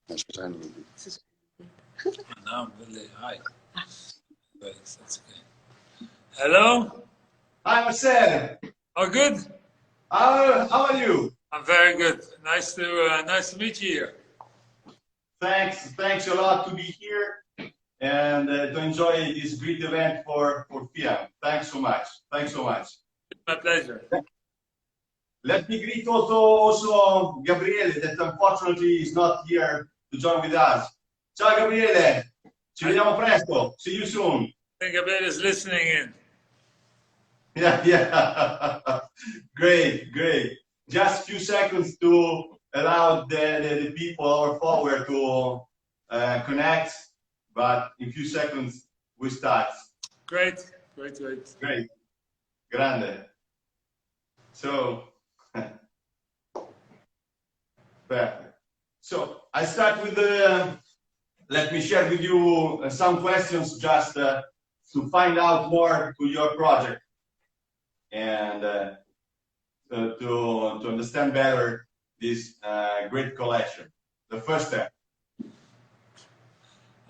No, really, hi. Wait, that's okay. Hello? Hi, Marcel. Oh, good. How are you? I'm very good. Nice to meet you here. Thanks a lot to be here and to enjoy this great event for FIAM. Thanks so much. Thanks so much. My pleasure. Let me greet also Gabriele, that unfortunately is not here to join with us. Ciao Gabriele, ci vediamo presto. See you soon. I think Gabriele is listening in. Yeah. Great. Just a few seconds to allow the people, our followers, to connect, but in a few seconds we start. Great. Grande. So, perfect. So I start with let me share with you some questions just to find out more to your project and to understand better this great collection. The first step.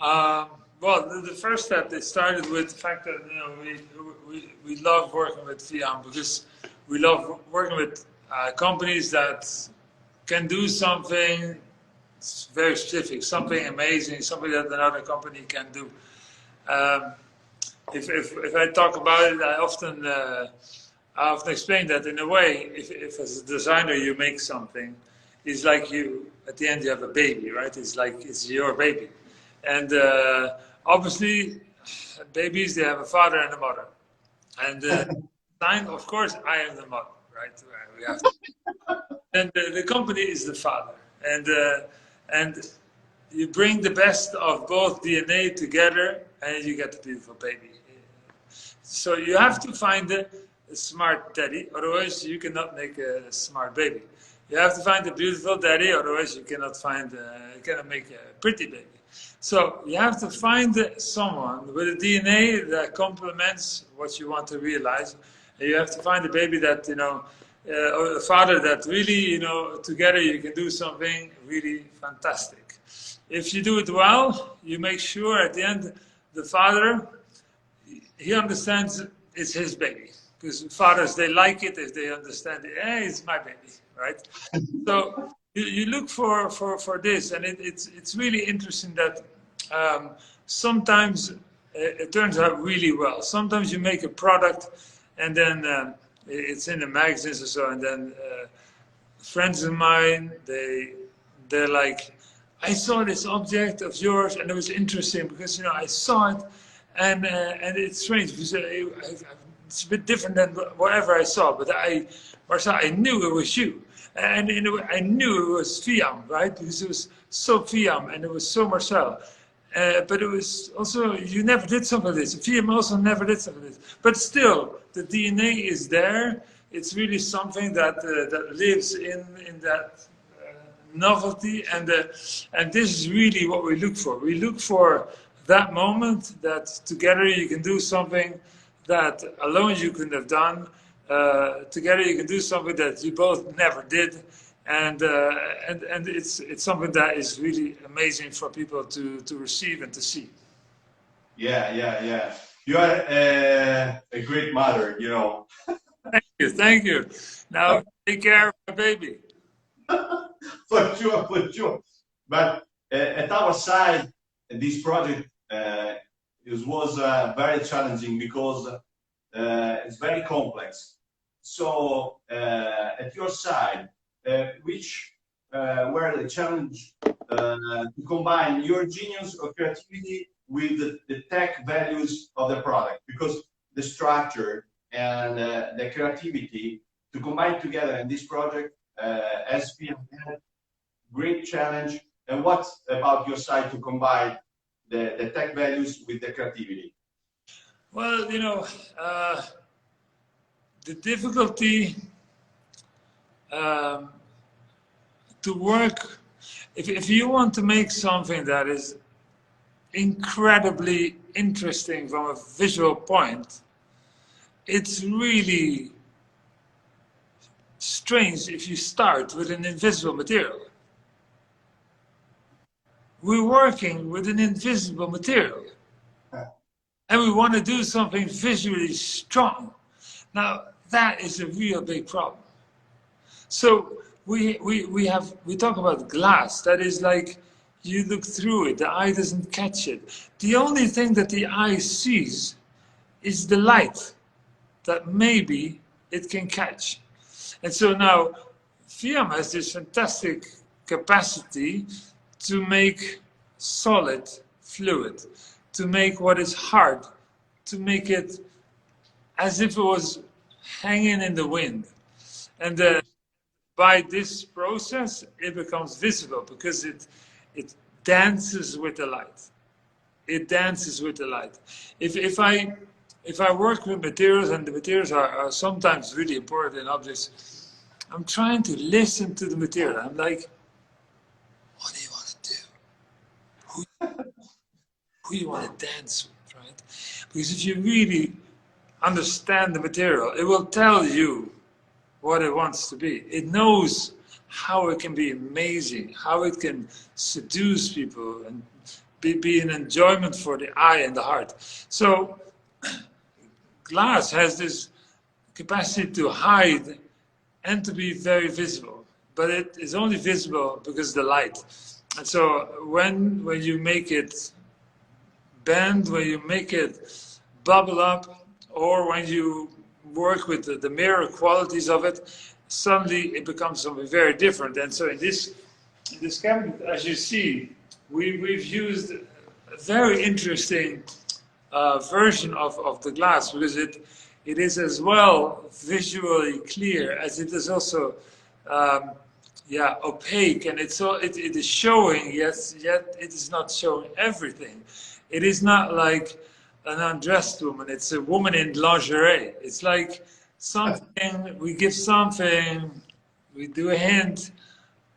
Well, the first step, it started with the fact that we love working with FIAM because we love working with companies that can do something very specific, something amazing, something that another company can do. If I talk about it, I often explain that in a way, if as a designer you make something, it's like at the end you have a baby, right? It's like it's your baby. And obviously, babies, they have a father and a mother. And of course, I am the mother, right? We have to. And the company is the father. And you bring the best of both DNA together and you get a beautiful baby. So you have to find a smart daddy, otherwise you cannot make a smart baby. You have to find a beautiful daddy, otherwise you cannot make a pretty baby. So you have to find someone with a DNA that complements what you want to realize. And you have to find a baby that, or a father that really, together you can do something really fantastic. If you do it well, you make sure at the end the father, he understands it's his baby. Because fathers, they like it if they understand it. Hey, it's my baby, right? So you look for this, and it's really interesting that sometimes it turns out really well. Sometimes you make a product, and then it's in the magazines or so, and then friends of mine, they're like, I saw this object of yours, and it was interesting because I saw it, and it's strange because it's a bit different than whatever I saw. But Marcel, I knew it was you, and I knew it was FIAM, right? Because it was so FIAM and it was so Marcel. But it was also, you never did something like this. FIAM also never did something like this. But still, the DNA is there. It's really something that lives in that novelty, and this is really what we look for. We look for that moment that together you can do something that alone you couldn't have done. Together you can do something that you both never did, and it's something that is really amazing for people to receive and to see. Yeah. You are a great mother, Thank you. Now take care of my baby. For sure. But at our side, this project was very challenging because it's very complex. So at your side, which were the challenge to combine your genius or creativity with the tech values of the product? Because the structure and the creativity to combine together in this project as we have had great challenge. And what about your side to combine the tech values with the creativity? Well, the difficulty to work, if you want to make something that is incredibly interesting from a visual point, it's really strange if you start with an invisible material. we're working with an invisible material. And we want to do something visually strong. Now, that is a real big problem. So we talk about glass. That is like you look through it, the eye doesn't catch it. The only thing that the eye sees is the light that maybe it can catch. And so now Fiamma has this fantastic capacity to make solid fluid, to make what is hard, to make it as if it was hanging in the wind. And by this process, it becomes visible because it dances with the light. It dances with the light. If I work with materials, and the materials are sometimes really important in objects, I'm trying to listen to the material. I'm like, what do you want to do? Who you want to dance with, right? Because if you really understand the material, it will tell you what it wants to be. It knows how it can be amazing, how it can seduce people and be an enjoyment for the eye and the heart. So glass has this capacity to hide and to be very visible, but it is only visible because of the light. And so when you make it bend, when you make it bubble up, or when you work with the mirror qualities of it, suddenly it becomes something very different. And so in this cabinet, as you see, we've used a very interesting version of the glass, because it is as well visually clear as it is also opaque, and it is showing, yes, yet it is not showing everything. It is not like an undressed woman, it's a woman in lingerie. It's like something, we give something, we do a hint,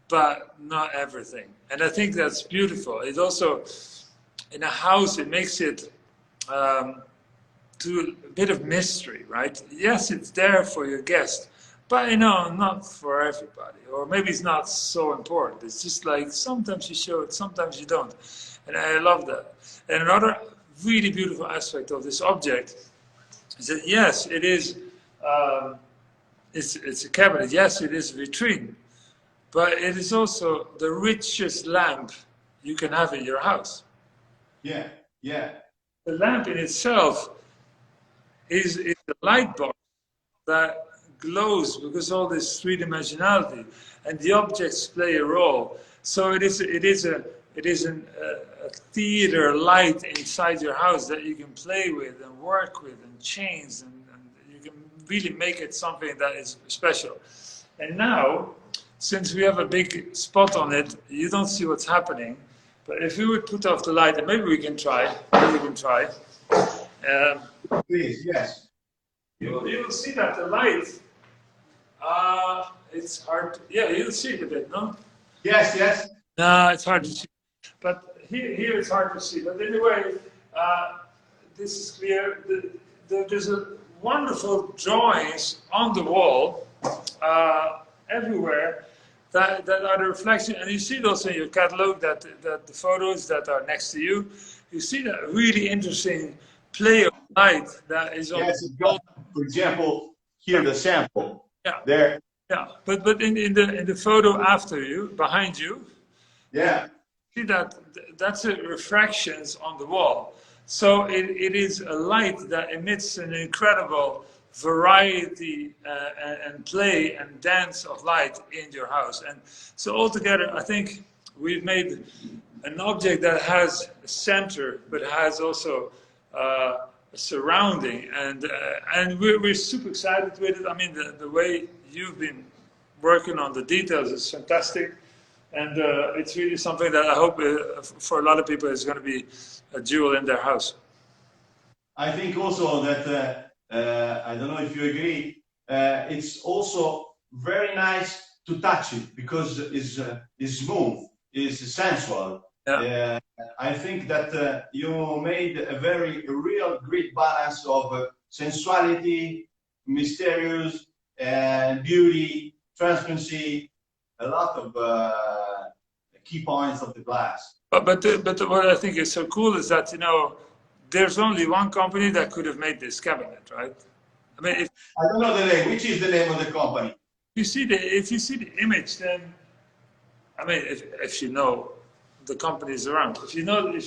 but not everything. And I think that's beautiful. It also, in a house, it makes it to a bit of mystery, right? Yes, it's there for your guest, but not for everybody. Or maybe it's not so important. It's just like sometimes you show it, sometimes you don't. And I love that. And another really beautiful aspect of this object is that, yes, it is, it's a cabinet, yes, it is a vitrine, but it is also the richest lamp you can have in your house. Yeah, yeah. The lamp in itself is a light box that glows because all this three-dimensionality, and the objects play a role. So it is a theater light inside your house that you can play with and work with and change, and you can really make it something that is special. And now, since we have a big spot on it, you don't see what's happening. But if we would put off the light, and maybe we can try. Please, yes. You will see that the light, it's hard. You'll see it a bit, no? Yes, yes. No, it's hard to see. But here it's hard to see. But anyway, this is clear. There's a wonderful drawings on the wall everywhere that are the reflection. And you see it also in your catalog, that the photos that are next to you, you see that really interesting play of light that is on the wall. For example, here the sample. Yeah. There. Yeah. But in the photo after you, behind you, yeah. See that's refractions on the wall. So it is a light that emits an incredible variety and play and dance of light in your house. And so altogether, I think we've made an object that has a center, but has also a surrounding. And we're super excited with it. I mean, the way you've been working on the details is fantastic. And it's really something that I hope for a lot of people is going to be a jewel in their house. I think also that, I don't know if you agree, it's also very nice to touch it because it's smooth, it's sensual. Yeah. I think that you made a very real great balance of sensuality, mysterious, and beauty, transparency, a lot of key points of the glass. But what I think is so cool is that, you know, there's only one company that could have made this cabinet, right? I mean, if I don't know the name. Which is the name of the company? if you see the image, then I mean, if you know the companies around, if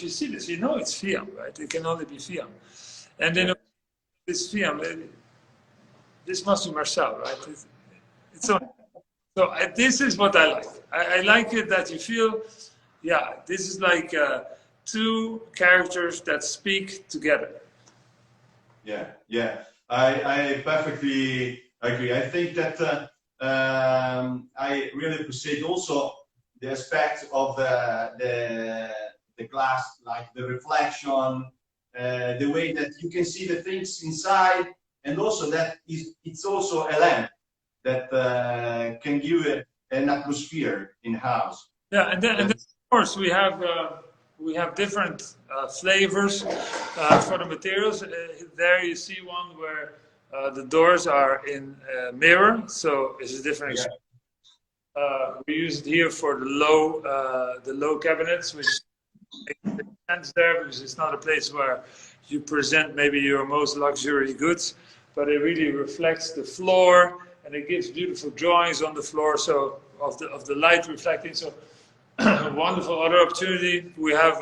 you see this, you know it's Fiam, right? It can only be Fiam, and then this Fiam, this must be Marcel, right? It's so. So this is what I like. I like it that you feel, yeah, this is like two characters that speak together. Yeah, yeah. I perfectly agree. I think that I really appreciate also the aspect of the glass, like the reflection, the way that you can see the things inside, and also that it's also a lamp that can give an atmosphere in house. Yeah, and then of course we have different flavors for the materials. There you see one where the doors are in mirror, so it's a different. Yeah. We use it here for the low cabinets, which makes sense there because it's not a place where you present maybe your most luxury goods, but it really reflects the floor and it gives beautiful drawings on the floor. So of the light reflecting. So wonderful other opportunity. We have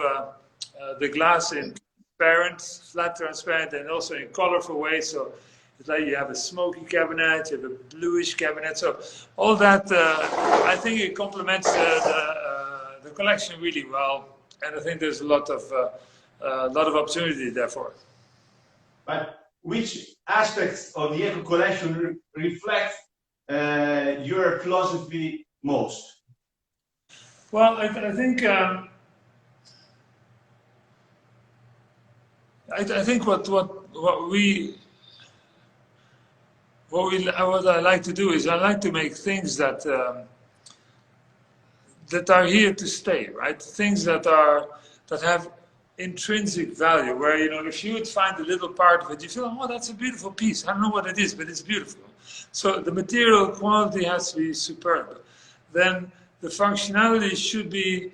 the glass in transparent, flat transparent, and also in colorful ways. So it's like you have a smoky cabinet, you have a bluish cabinet. So all that, I think it complements the collection really well. And I think there's a lot of opportunity therefore. But which aspects of the Eco collection reflect your philosophy most? Well, I think I think what I like to do is I like to make things that that are here to stay, right? Things that have intrinsic value. Where, you know, if you would find a little part of it, you feel, oh, that's a beautiful piece. I don't know what it is, but it's beautiful. So the material quality has to be superb. Then the functionality should be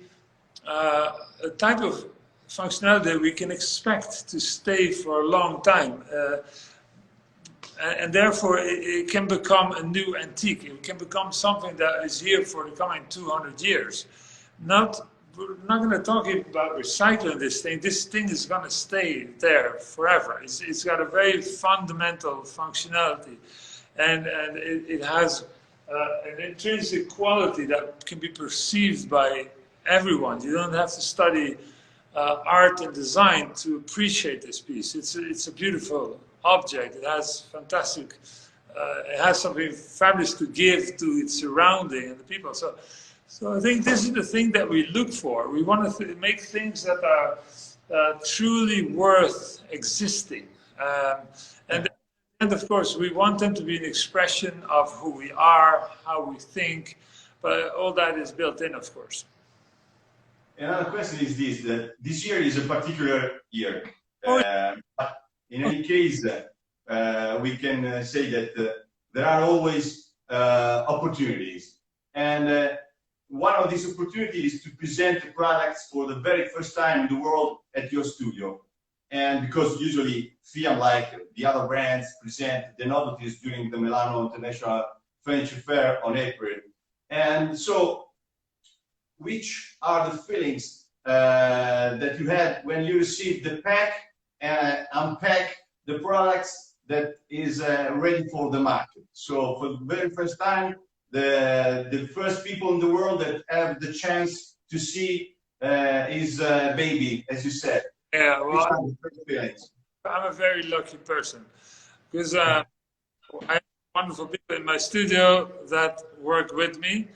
a type of functionality that we can expect to stay for a long time. And therefore, it can become a new antique. It can become something that is here for the coming 200 years. We're not going to talk about recycling this thing. This thing is going to stay there forever. It's got a very fundamental functionality. And it has an intrinsic quality that can be perceived by everyone. You don't have to study art and design to appreciate this piece. It's a beautiful object. It has fantastic, it has something fabulous to give to its surrounding and the people. So I think this is the thing that we look for. We want to make things that are truly worth existing. And of course, we want them to be an expression of who we are, how we think, but all that is built in, of course. Another question is this, that this year is a particular year. But in any case, we can say that there are always opportunities. And one of these opportunities is to present the products for the very first time in the world at your studio. And because usually Fiam, like the other brands, present the novelties during the Milano International Furniture Fair on April. And so, which are the feelings that you had when you received the pack and unpack the products that is ready for the market? So for the very first time, the first people in the world that have the chance to see his baby, as you said. Yeah, well, I'm a very lucky person because I have wonderful people in my studio that work with me.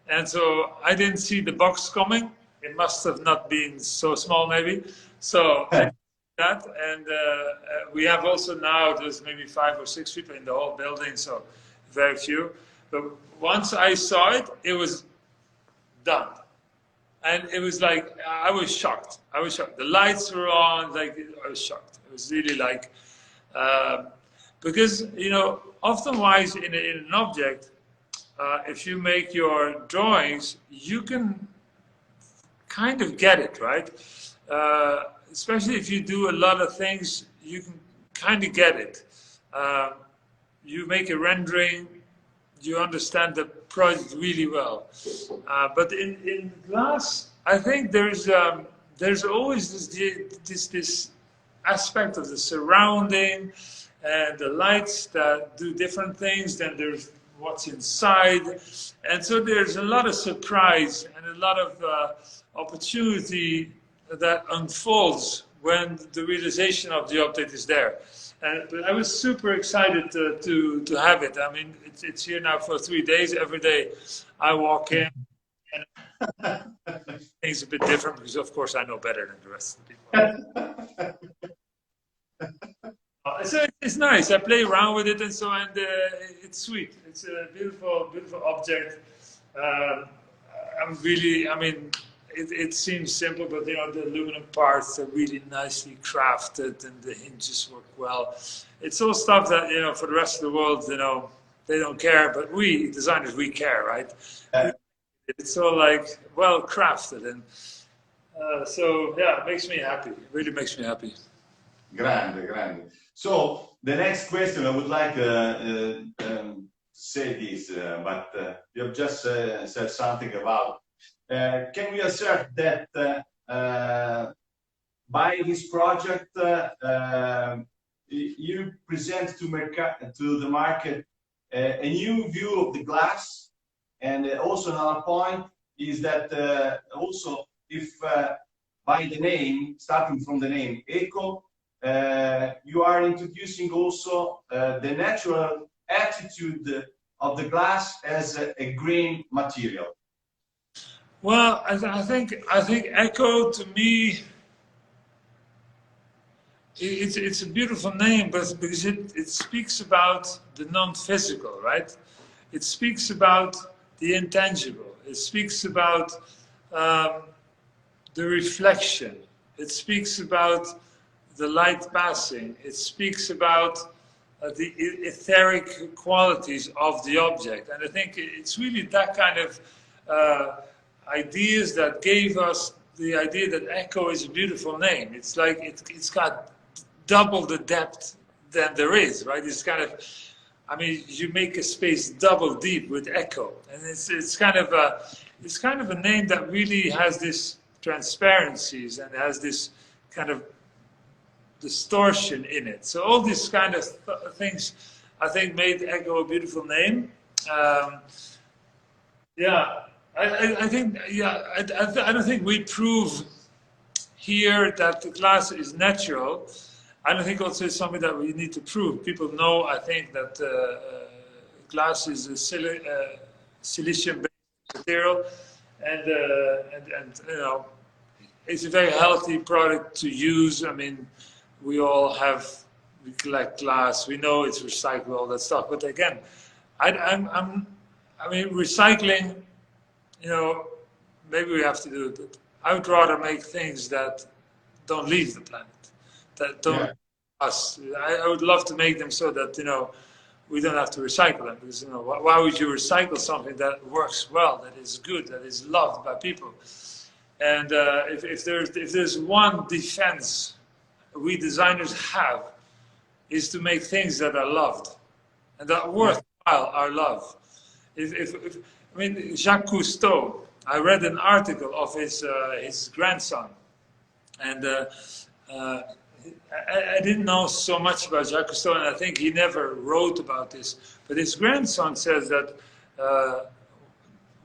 And so I didn't see the box coming. It must have not been so small, maybe. So I did that, and we have also now, there's maybe 5 or 6 people in the whole building, so very few. But once I saw it, it was done. And it was like, I was shocked. I was shocked. The lights were on, like, I was shocked. It was really like, because, you know, often-wise in an object, if you make your drawings, you can kind of get it, right? Especially if you do a lot of things, you can kind of get it. You make a rendering, you understand the project really well. But in glass, I think there's always this aspect of the surrounding and the lights that do different things. Then there's what's inside, and so there's a lot of surprise and a lot of opportunity that unfolds when the realization of the object is there. But I was super excited to have it. I mean, it's here now for 3 days. Every day I walk in, and things a bit different because, of course, I know better than the rest of the people. So it's nice. I play around with it, and so it's sweet. It's a beautiful, beautiful object. It seems simple, but the aluminum parts are really nicely crafted, and the hinges work well. It's all stuff that for the rest of the world, they don't care, but we designers, we care, right? It's all like well crafted, and so yeah, it makes me happy. It really makes me happy. Grande, grande. So the next question, I would like to say this, but you have just said something about. Can we assert that by this project you present to the market a new view of the glass, and also another point is that also if by the name, starting from the name Eco, you are introducing also the natural attitude of the glass as a green material. Well, I think Eco, to me, it's a beautiful name, but because it speaks about the non-physical, right? It speaks about the intangible. It speaks about the reflection. It speaks about the light passing. It speaks about the etheric qualities of the object. And I think it's really that kind of ideas that gave us the idea that Eco is a beautiful name. It's like it's got double the depth than there is, right? It's kind of, I mean, you make a space double deep with Eco, and it's kind of a name that really has this transparencies and has this kind of distortion in it. So all these kind of things, I think, made Eco a beautiful name. Yeah. I think, yeah, I don't think we prove here that the glass is natural. I don't think also it's something that we need to prove. People know, I think, that glass is a silicium-based material, and it's a very healthy product to use. I mean, we collect glass. We know it's recyclable, all that stuff. But again, recycling. Maybe we have to do it, but I would rather make things that don't leave the planet, that don't us. I would love to make them so that, we don't have to recycle them, because, why would you recycle something that works well, that is good, that is loved by people? And if there's one defense we designers have, is to make things that are loved and that worthwhile are loved. Jacques Cousteau, I read an article of his grandson, and I didn't know so much about Jacques Cousteau, and I think he never wrote about this, but his grandson says that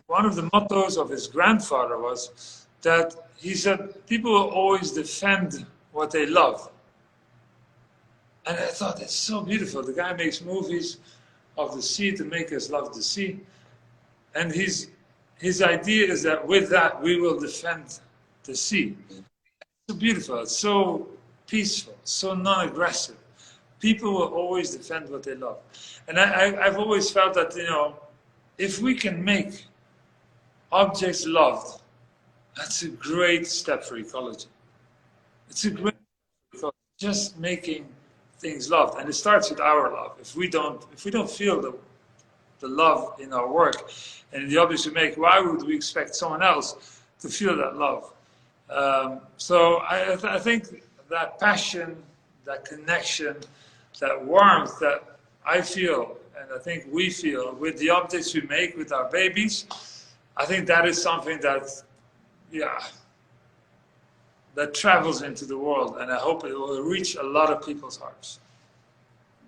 one of the mottos of his grandfather was that he said, people will always defend what they love. And I thought, that's so beautiful. The guy makes movies of the sea to make us love the sea. And his idea is that with that, we will defend the sea. It's so beautiful, it's so peaceful, so non-aggressive. People will always defend what they love. And I've always felt that, if we can make objects loved, that's a great step for ecology. It's a great step for just making things loved. And it starts with our love. If we don't feel the love in our work and in the objects we make, why would we expect someone else to feel that love? So I think that passion, that connection, that warmth that I feel, and I think we feel with the objects we make with our babies, I think that is something that, yeah, that travels into the world, and I hope it will reach a lot of people's hearts.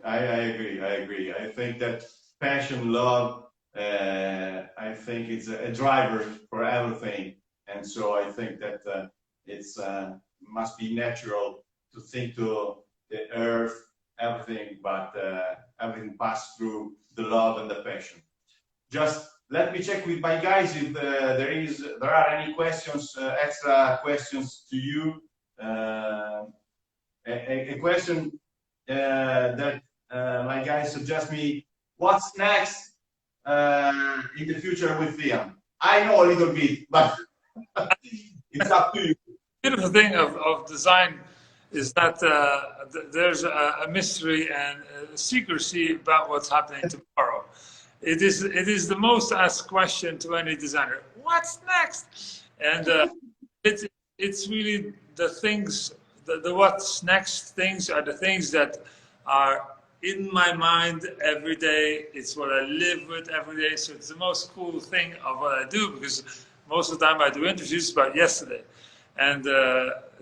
I agree. I agree. I think that passion, love, I think it's a driver for everything. And so I think that it's must be natural to think to the earth, everything, but everything passed through the love and the passion. Just let me check with my guys if there are any questions, extra questions to you. A question that my guys suggest me: what's next in the future with Liam? I know a little bit, but it's up to you. The beautiful thing of design is that there's a mystery and a secrecy about what's happening tomorrow. It is the most asked question to any designer. What's next? And it's really the things, the what's next things are the things that are in my mind every day. It's what I live with every day. So it's the most cool thing of what I do, because most of the time I do interviews about yesterday. And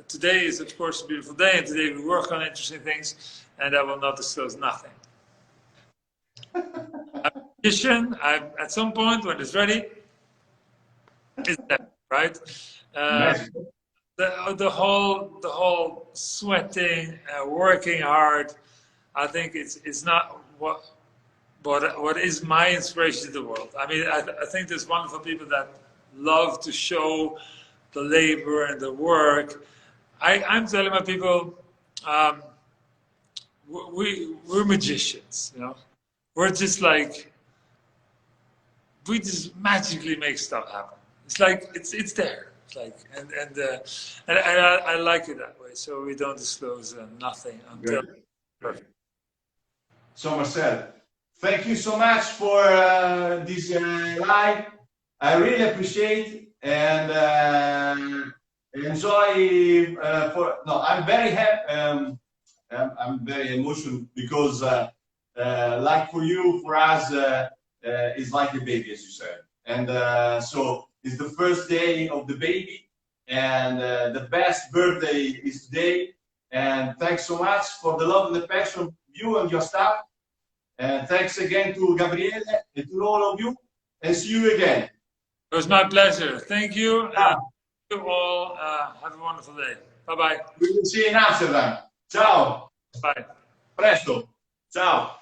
today is, of course, a beautiful day, and today we work on interesting things, and I will not disclose nothing. I'm a magician. At some point, when it's ready, it's there, right? The whole sweating, working hard, I think it's not what is my inspiration to the world. I mean, I think there's wonderful people that love to show the labor and the work. I'm telling my people, we're magicians, you know. We're just like, we just magically make stuff happen. It's like it's there. It's like and I like it that way. So we don't disclose nothing until perfect. So Marcel, thank you so much for this live. I really appreciate and enjoy. I'm very happy. I'm very emotional because, like for you, for us, it's like a baby, as you said. And so it's the first day of the baby, and the best birthday is today. And thanks so much for the love and the passion, you and your staff. And thanks again to Gabriele and to all of you. And see you again. It was my pleasure. Thank you. You all have a wonderful day. Bye bye. We will see you in Amsterdam. Ciao. Bye. Presto. Ciao.